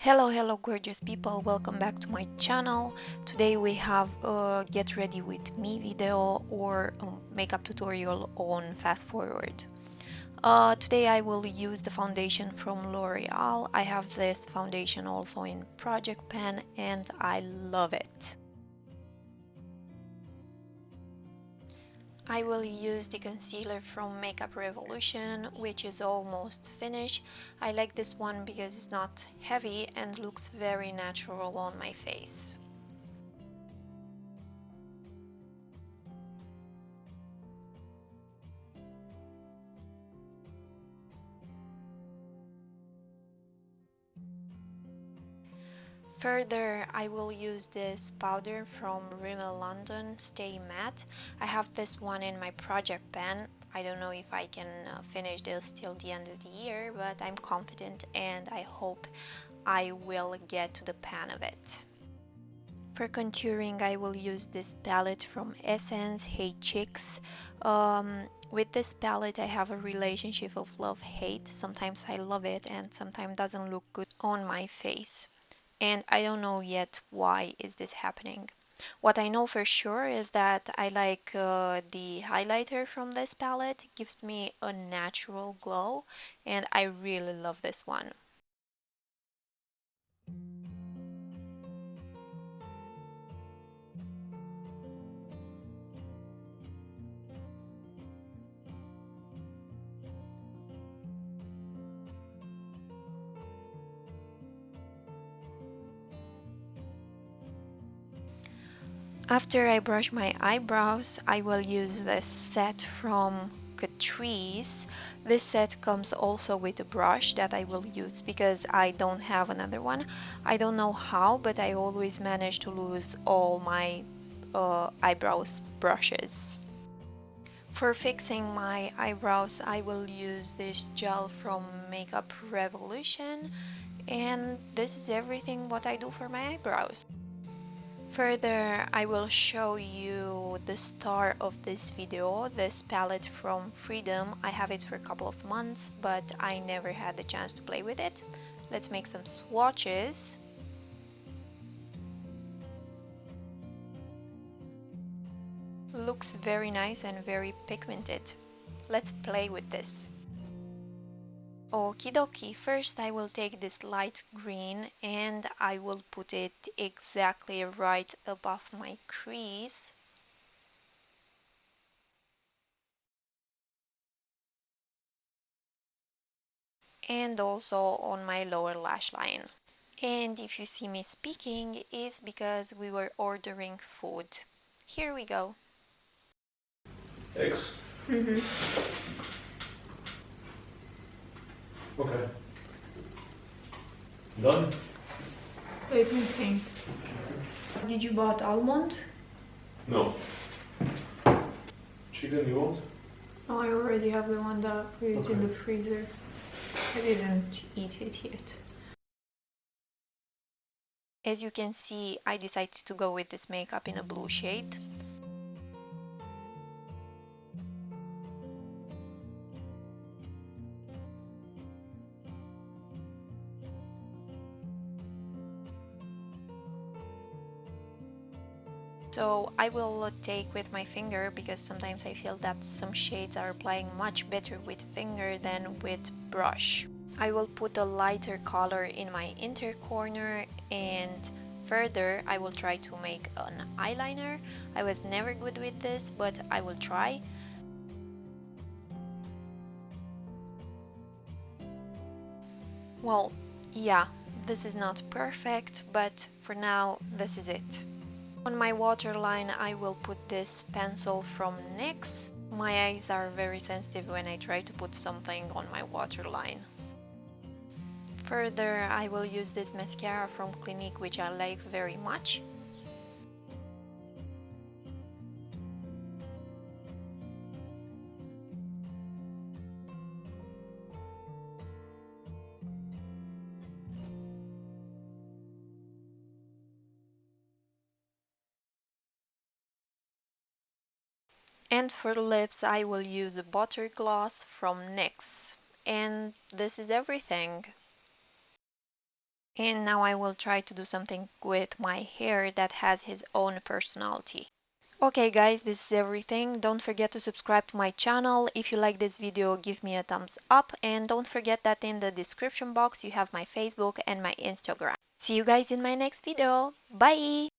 Hello gorgeous people, welcome back to my channel. Today we have a get ready with me video or makeup tutorial on fast forward. Today I will use the foundation from L'Oreal. I have this foundation also in project pen and I love it. I will use the concealer from Makeup Revolution, which is almost finished. I like this one because it's not heavy and looks very natural on my face. Further, I will use this powder from Rimmel London Stay Matte. I have this one in my project pan. I don't know if I can finish this till the end of the year, but I'm confident and I hope I will get to the pan of it. For contouring, I will use this palette from Essence, Hey Chicks. With this palette, I have a relationship of love-hate. Sometimes I love it and sometimes doesn't look good on my face. And I don't know yet why is this happening. What I know for sure is that I like the highlighter from this palette. It gives me a natural glow and I really love this one. After I brush my eyebrows, I will use this set from Catrice. This set comes also with a brush that I will use because I don't have another one. I don't know how, but I always manage to lose all my eyebrows brushes. For fixing my eyebrows, I will use this gel from Makeup Revolution, and this is everything what I do for my eyebrows. Further, I will show you the star of this video, this palette from Freedom. I have it for a couple of months, but I never had the chance to play with it. Let's make some swatches. Looks very nice and very pigmented. Let's play with this. Okie dokie, first I will take this light green and I will put it exactly right above my crease. And also on my lower lash line. And if you see me speaking, it's because we were ordering food. Here we go. X? Mm-hmm. Okay. Done? Let me think. Did you bought almond? No. Chicken you want? No, I already have the one that we use in the freezer. I didn't eat it yet. As you can see, I decided to go with this makeup in a blue shade. So I will take with my finger because sometimes I feel that some shades are applying much better with finger than with brush. I will put a lighter color in my inner corner and further I will try to make an eyeliner. I was never good with this, but I will try. Well, yeah, this is not perfect, but for now this is it. On my waterline, I will put this pencil from NYX. My eyes are very sensitive when I try to put something on my waterline. Further, I will use this mascara from Clinique, which I like very much. And for lips, I will use a butter gloss from NYX. And this is everything. And now I will try to do something with my hair that has his own personality. Okay guys, this is everything. Don't forget to subscribe to my channel. If you like this video, give me a thumbs up, and don't forget that in the description box you have my Facebook and my Instagram. See you guys in my next video. Bye!